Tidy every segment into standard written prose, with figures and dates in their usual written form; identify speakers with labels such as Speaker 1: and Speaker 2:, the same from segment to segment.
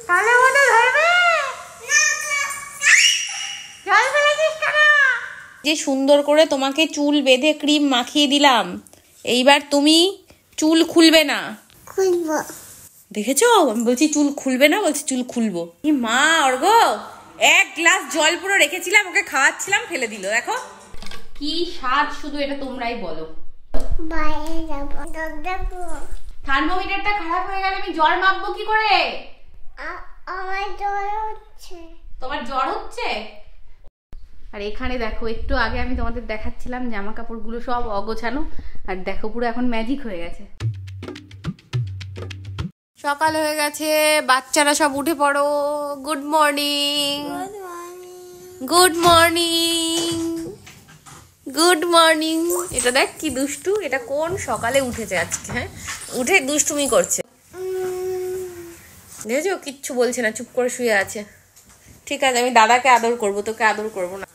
Speaker 1: তাহলে ওটা ধরবে জল ফেলেছিস কেন? যে সুন্দর করে তোমাকে চুল বেঁধে ক্রিম মাখিয়ে দিলাম, এইবার তুমি চুল খুলবে না।
Speaker 2: খুলবো।
Speaker 1: দেখেছো, আমি বলছি চুল খুলবে না, বলছি চুল খুলবো। কি মা অর্ঘ, এক গ্লাস জল পুরো রেখেছিলাম, ওকে খাওয়াচ্ছিলাম, ফেলে দিল। দেখো কি স্বাদ, শুধু এটা তোমরাই বলো।
Speaker 2: বাইরে যাবো, দেখো
Speaker 1: থার্মোমিটারটা খারাপ হয়ে গেলে আমি জ্বর মাপবো কি করে?
Speaker 2: আমার জ্বর হচ্ছে।
Speaker 1: তোমার জ্বর হচ্ছে? আর এখানে দেখো, একটু আগে আমি তোমাদের দেখাচ্ছিলাম জামা কাপড়গুলো সব অগোছানো, আর দেখো পুরো এখন ম্যাজিক হয়ে গেছে। সকাল হয়ে গেছে, বাচ্চারা সব উঠে পড়ো। Good morning, good morning, good morning. এটা দেখ কি দুষ্টু, এটা কোন সকালে উঠেছে আজকে, হ্যাঁ উঠে দুষ্টুমি করছে। দেখেছো, কিচ্ছু বলছে না, চুপ করে শুয়ে আছে। ঠিক আছে, আমি দাদাকে আদর করব, তোকে আদর করব না।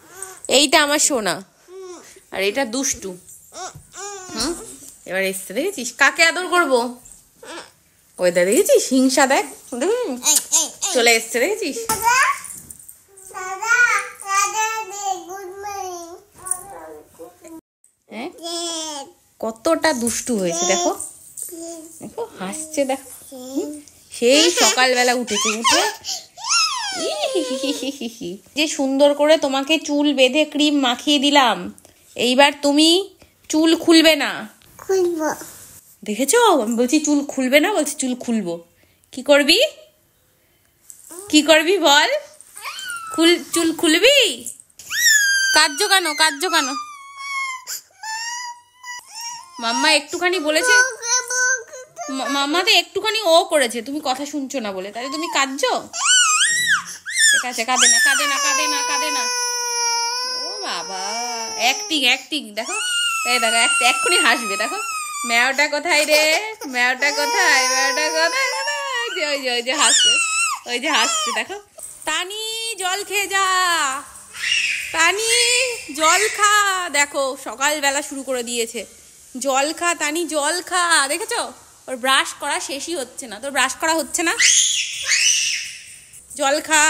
Speaker 1: এইটা আমার সোনা, আর এটা দুষ্টু। এবার এসছে, দেখেছিস কাকে আদর করব? ওই দা দেখেছিস, হিংসা দেখ, চলে এসছে, দেখেছিস? হ্যাঁ কতটা দুষ্টু হয়েছে, দেখো দেখো হাসছে, দেখো সেই সকালবেলা উঠেছে, উঠে যে সুন্দর করে তোমাকে চুল বেঁধে ক্রিম মাখিয়ে দিলাম, এইবার তুমি চুল খুলবে না।
Speaker 2: খুলবো।
Speaker 1: দেখেছো, আমি বলছি চুল খুলবে না, বলছি চুল খুলবো। কি করবি, কি করবি বল? চুল খুলবি? কাঁদছো কেন, কাঁদছো কেন? মাম্মা একটুখানি বলেছে, মাম্মা তো একটুখানি ও করেছে, তুমি কথা শুনছো না বলে, তাহলে তুমি কাঁদছো? ঠিক আছে, কাঁদে না, কাঁদে না, কাঁদে না, কাঁদে না। ও বাবা, অ্যাক্টিং অ্যাক্টিং, দেখো এই দেখো এক্ষুনি হাসবে, দেখো ম্যাওটা কোথায় রে, ম্যাওটা কোথায়, ম্যাওটা কোথায়? ওই যে হাসছে, ওই যে হাসছে, দেখো। তানি জল খেয়ে যা, তানি জল খা। দেখো সকালবেলা শুরু করে দিয়েছে, জল খা তানি, জল খা। দেখেছো, ওর ব্রাশ করা শেষই হচ্ছে না, তোর ব্রাশ করা হচ্ছে না, জল খা।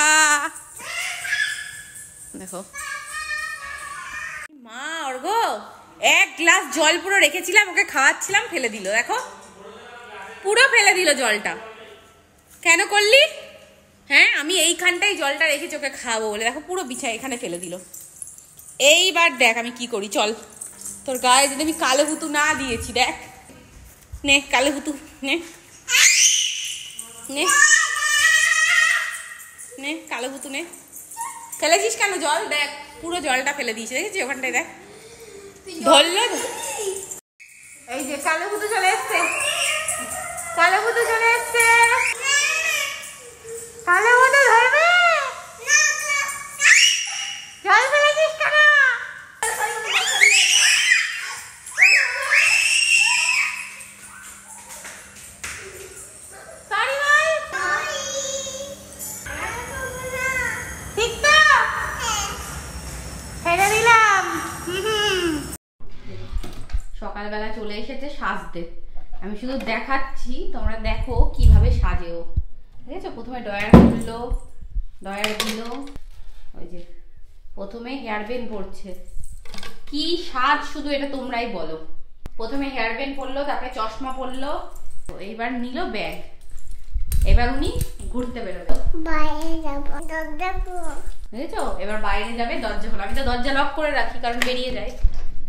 Speaker 1: দেখো মা অর্ঘ, এক গ্লাস জল পুরো রেখেছিলাম, ওকে খাওয়াচ্ছিলাম, ফেলে দিল। দেখো পুরো ফেলে দিল জলটা। কেন করলি? হ্যাঁ আমি এইখানটাই জলটা রেখেছি ওকে খাওয়াবো বলে, দেখো পুরো বিছায় এখানে ফেলে দিল। এইবার দেখ আমি কি করি, চল তোর গায়ে যদি আমি কালো হুতু না দিয়েছি, দেখ নে কালো হুতু, নে নে নে কালো হুতু নে। ফেলেছিস কেন জল? দেখ পুরো জলটা ফেলে দিয়েছে, দেখেছিস ওখানটায়, দেখ ধরলো। এই যে কালো হুতু চলে এসছে, কালো হুতু চলে এসছে, কালো হুতু ধরবে জল ফেলেছিস কেন? ঠিক তো, ফেলে দিলাম। সকালবেলা চলে এসেছে সাজতে, আমি শুধু দেখাচ্ছি, তোমরা দেখো কিভাবে সাজেও। ঠিক আছে, প্রথমে ডয়ার খুললো, ডয়ার দিল, ওই যে প্রথমে হেয়ার বেন পড়ছে, কি সাজ শুধু এটা তোমরাই বলো। প্রথমে হেয়ার বেন পরলো, তারপরে চশমা পরলো, এইবার নিল ব্যাগ, এবার উনি ঘুরতে বেরোবে।
Speaker 2: বাইরে যাবো, দেখো
Speaker 1: বুঝেছো, এবার বাইরে যাবে, দরজা খোলা। আমি তো দরজা লক করে রাখি কারণ বেরিয়ে যায়,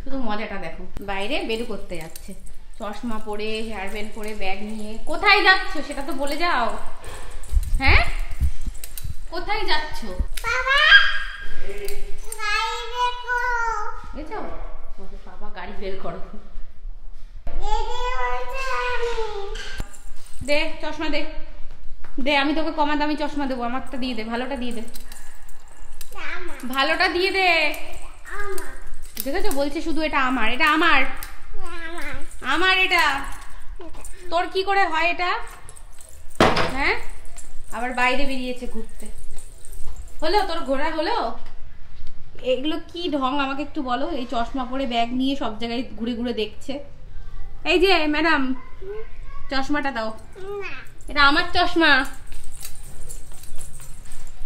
Speaker 1: শুধু মজাটা দেখো, বাইরে বেরু করতে যাচ্ছে, চশমা পরে, হেয়ার ব্যান্ড পরে, ব্যাগ নিয়ে। কোথায় যাচ্ছ সেটা তো বলে যাও। হ্যাঁ কোথায় যাচ্ছ?
Speaker 2: বাবা গাড়ি বের করো।
Speaker 1: বুঝেছো, বাবা গাড়ি বের করো। দে চশমা দে, দে আমি তোকে কমা দামি চশমা দেবো, আমারটা দিয়ে দে, ভালোটা দিয়ে দে, ভালোটা দিয়ে দে। দেখেছো বলছে শুধু এটা আমার, এটা আমার, আমার এটা। তোর কি করে হয় এটা? হ্যাঁ আবার বাইরে বেরিয়েছে ঘুরতে, হলো তোর ঘোরা হলো? এগুলো কি ঢং আমাকে একটু বলো, এই চশমা পরে ব্যাগ নিয়ে সব জায়গায় ঘুরে ঘুরে দেখছে। এই যে ম্যাডাম চশমাটা দাও, এটা আমার চশমা,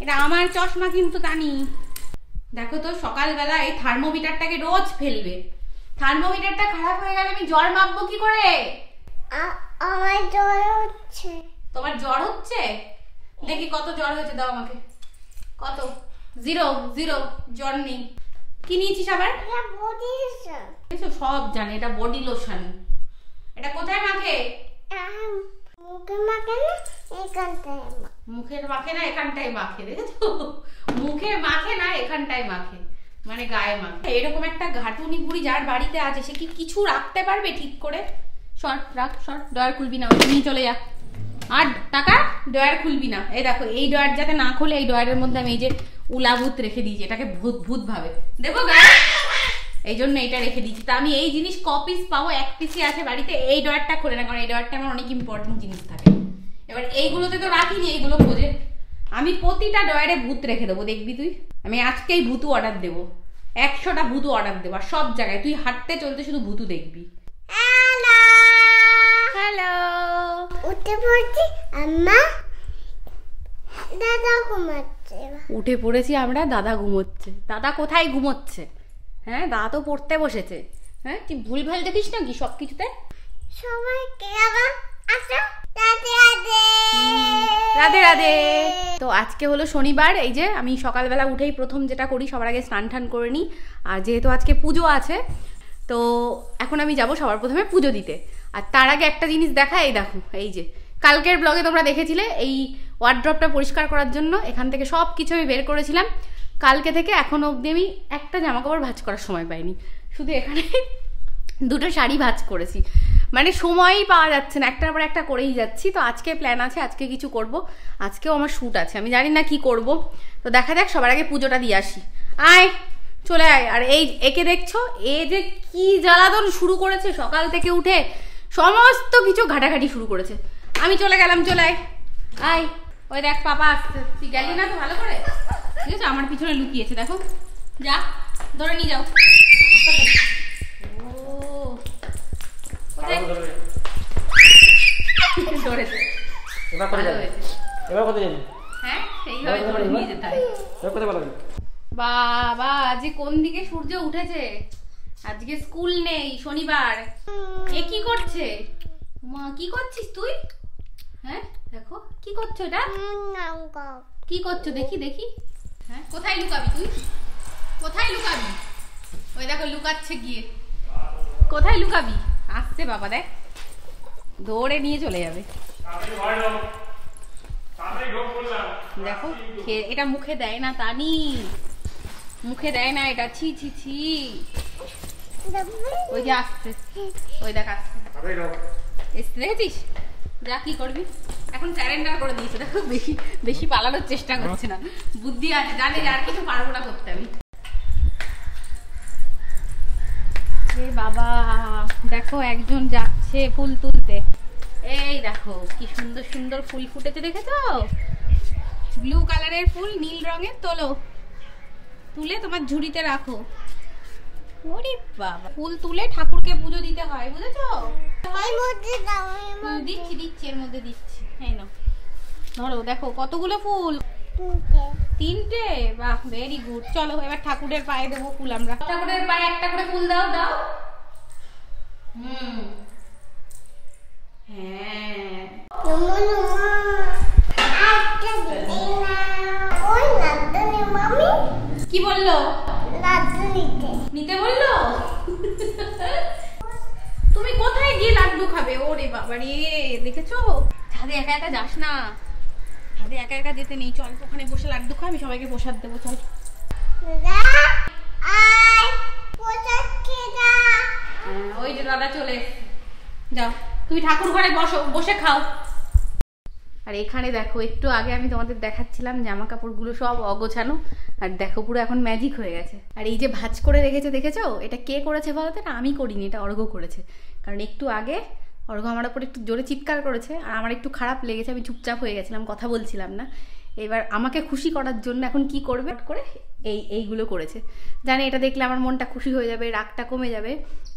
Speaker 1: এটা আমার চশমা কিন্তু তানি। দেখো তো সকালবেলা এই থার্মোমিটারটাকে রোজ ফেলবে। থার্মোমিটারটা খারাপ হয়ে গেলে আমি জ্বর মাপবো কি করে?
Speaker 2: আমার জ্বর হচ্ছে।
Speaker 1: তোমার জ্বর হচ্ছে? দেখি কত জ্বর হয়েছে, দাও আমাকে। কত? 0 0, জ্বর নেই। কি নিয়েছিস আবার?
Speaker 2: এটা বডি লোশন।
Speaker 1: এসব সব জানে, এটা বডি লোশন। এটা কোথায় মাখে?
Speaker 2: মুখে মাখে না, এখানটায়
Speaker 1: মুখের মাখে না, এখানটায় মাখে। দেখেছো, মুখে মাখে না, এখানটায় মাখে, মানে গায়ে মাখে। এরকম একটা ঘাটুনি বুড়ি যার বাড়িতে আছে সে কি কিছু রাখতে পারবে ঠিক করে? শর্ট রাখ, শর্ট। ডয়ার খুলবি না, নিয়ে চলে যা। আর টাকা ডয়ার খুলবি না। এই দেখো, এই ডয়ার যাতে না খুলে, এই ডয়ারের মধ্যে আমি এই যে উলাভূত রেখে দিয়েছি, এটাকে ভূত ভূত ভাবে দেখো গায়ে, এই জন্য এটা রেখে দিয়েছি। তা আমি এই জিনিস কপিস পাবো, 1 পিসই আছে বাড়িতে। এই ডয়ারটা খোলে না, কারণ এই ডয়ারটা আমার অনেক ইম্পর্টেন্ট জিনিস থাকে। এবার এইগুলোতে তো রাখিনি, এইগুলো খোঁজে। আমি প্রতিটা ডয়ারে ভূত রেখে দেবো, দেখবি তুই। আমি আজকেই ভূতু অর্ডার দেবো, 100টা ভূতু অর্ডার দেবো। আর সব জায়গায় তুই হাঁটতে চলতে শুধু ভূতু দেখবি।
Speaker 2: হ্যালো
Speaker 1: হ্যালো,
Speaker 2: উঠে পড়ছি আম্মা, দাদা ঘুমাচ্ছে।
Speaker 1: উঠে পড়েছি আমরা, দাদা ঘুমোচ্ছে। দাদা কোথায় ঘুমোচ্ছে? হ্যাঁ, দাদা তো পড়তে বসেছে। হ্যাঁ, তুই ভুলভাল দেখিস না কি সব কিছুতে?
Speaker 2: সবাইকে আবার আসো, রাধে রাধে
Speaker 1: রাধে রাধে। তো আজকে হলো শনিবার। এই যে আমি সকালবেলা উঠেই প্রথম যেটা করি, সবার আগে স্নান টান করে নিই। আর যেহেতু আজকে পুজো আছে, তো এখন আমি যাব সবার প্রথমে পুজো দিতে। আর তার আগে একটা জিনিস দেখা, এই দেখো, এই যে কালকের ব্লগে তোমরা দেখেছিলে এই ওয়ার্ড্রপটা পরিষ্কার করার জন্য এখান থেকে সব কিছু আমি বের করেছিলাম। কালকে থেকে এখনো অবধি আমি একটা জামাকাপড় ভাঁজ করার সময় পাইনি, শুধু এখানে 2টো শাড়ি ভাঁজ করেছি। মানে সময়ই পাওয়া যাচ্ছে না, একটার পর একটা করেই যাচ্ছি। তো আজকে প্ল্যান আছে, আজকে কিছু করব। আজকেও আমার শ্যুট আছে, আমি জানি না কি করব। তো দেখা যাক, সবার আগে পুজোটা দিয়ে আসি। আয়, চলে আয়। আর এই একে দেখছো, এ যে কি জ্বালাতন শুরু করেছে সকাল থেকে উঠে, সমস্ত কিছু ঘাটাঘাটি শুরু করেছে। আমি চলে গেলাম, চলে আয়। আয়, ওই দেখ পাপা আসছে। তুই গেলি না তো ভালো করে, ঠিক আছে? আমার পিছনে লুকিয়েছে, দেখো। যা, ধরে নিয়ে যাও। বাবা, আজকে কোন দিকে সূর্য উঠেছে। আজকে স্কুল নেই, শনিবার। এ কি করছে? মা, কি করছিস তুই? হ্যাঁ, দেখো কি করছো এটা। কি করছো দেখি দেখি। হ্যাঁ, কোথায় লুকাবি তুই? কোথায় লুকাবি? ওই দেখো লুকাচ্ছে গিয়ে। কোথায় লুকাবি? আসছে বাবা, দেখ, দৌড়ে নিয়ে চলে যাবে। দেখো, এটা মুখে দেয় না তানি, মুখে দেয় না এটা। ছি ছি ছি। ওই যে আসছে, ওই দেখ আসছে, এসে দেখেছিস? যা, কি করবি এখন? স্যারেন্ডার করে দিয়েছে। দেখো, বেশি বেশি পালানোর চেষ্টা করছে না, বুদ্ধি আছে, জানে আর কিছু পারবো না করতে আমি। বাবা, দেখো একজন যাচ্ছে ফুল তুলতে। এই দেখো কি সুন্দর সুন্দর ফুল ফুটেছে, দেখেছো? ব্লু কালারের ফুল, নীল রঙের। তোলো, তুলে তোমার ঝুড়িতে রাখো। ওরে বাবা, ফুল তুলে ঠাকুরকে পুজো দিতে হয়, বুঝেছো? দিচ্ছি দিচ্ছি, এর মধ্যে দিচ্ছি। এই নাও, ধরো। দেখো কতগুলো ফুল, 3টে। বাহ, ভেরি গুড। চলো এবার ঠাকুরের পায়ে দেবো ফুল আমরা। ঠাকুরের পায়ে একটা করে ফুল দাও, দাও। হ্যাঁ, কি বললো? নিতে বললো? তুমি কোথায় গিয়ে লাড্ডু খাবে? ওরে বাবা রে, দেখেছো? ছাদে একা একা যাস না, ছাদে একা একা যেতে নেই। চল, ওখানে বসে লাড্ডু খা, আমি সবাইকে প্রসাদ দেবো। চল। ওই যে দাদা চলে এসছে। যাও, তুমি ঠাকুর ঘরে বসো, বসে খাও। আর এখানে দেখো, একটু আগে আমি তোমাদের দেখাচ্ছিলাম জামা কাপড়গুলো সব অগোছানো, আর দেখো পুরো এখন ম্যাজিক হয়ে গেছে। আর এই যে ভাঁজ করে রেখেছে, দেখেছো? এটা কে করেছে বলতে? না, আমি করিনি, এটা অর্ঘ্য করেছে। কারণ একটু আগে অর্ঘ্য আমার উপর একটু জোরে চিৎকার করেছে, আর আমার একটু খারাপ লেগেছে, আমি চুপচাপ হয়ে গেছিলাম, কথা বলছিলাম না। এবার আমাকে খুশি করার জন্য এখন কি করবে করে এইগুলো করেছে। জানে এটা দেখলে আমার মনটা খুশি হয়ে যাবে, রাগটা কমে যাবে,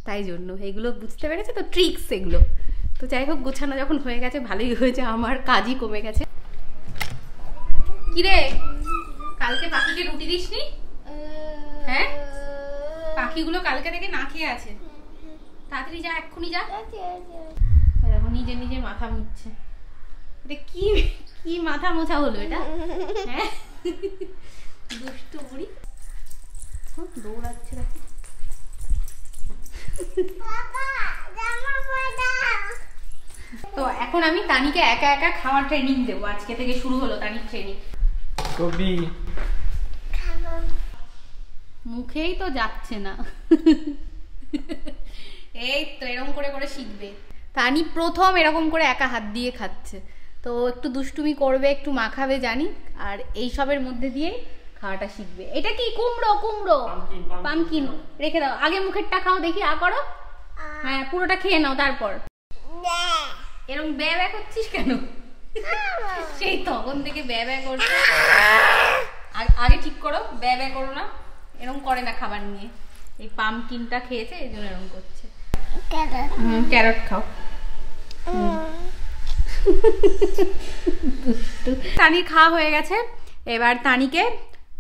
Speaker 1: তাই জন্য এইগুলো বুঝতে পেরেছে তো, ট্রিক্স এগুলো। তো যাই হোক, গোছানো যখন হয়ে গেছে ভালোই হয়েছে, আমার কাজই কমে গেছে। কিরে, কালকে পাখিকে রুটি দিসনি? হ্যাঁ, পাখিগুলো কালকে থেকে না খেয়ে আছে। তাড়াতাড়ি যা, এক্ষুনি যা। দেখো নিজে নিজে মাথা মুছছে। এটা কি কি মাথা মোছা হলো এটা? হ্যাঁ, দুষ্টু বুড়ি দৌড়াচ্ছে। দেখো তো এখন আমি তানিকে একা একা খাওয়ার ট্রেনিং দেবো। আজকে থেকে শুরু হলো তানির ট্রেনিং।
Speaker 3: কবি
Speaker 1: মুখেই তো যাচ্ছে না। এই তো এরকম করে করে শিখবে। তানি প্রথম এরকম করে একা হাত দিয়ে খাচ্ছে, তো একটু দুষ্টুমি করবে, একটু মাখাবে জানি, আর এই সবের মধ্যে দিয়ে খাওয়াটা শিখবে। এটা কি কুমড়ো? কুমড়ো, পামকিন। রেখে দাও, আগে মুখেরটা খাও দেখি, আ করো। হ্যাঁ, পুরোটা খেয়ে নাও, তারপর। এরকম ব্যা ব্যা করছিস কেন? সেই তখন থেকে ব্যা ব্যা করছে। আগে ঠিক করো, ব্যা ব্যা করো না। এরকম করে না খাবার নিয়ে। এই পামকিনটা খেয়েছে, এই জন্য এরকম করছে। ক্যারট খাও। তানির খাওয়া হয়ে গেছে। এবার তানিকে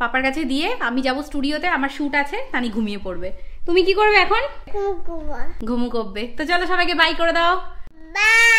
Speaker 1: পাপার কাছে দিয়ে আমি যাব স্টুডিওতে, আমার শুট আছে। তানি ঘুমিয়ে পড়বে। তুমি কি করবে এখন? ঘুমু করবে। তো চলো সবাইকে বাই করে দাও।
Speaker 2: বাই।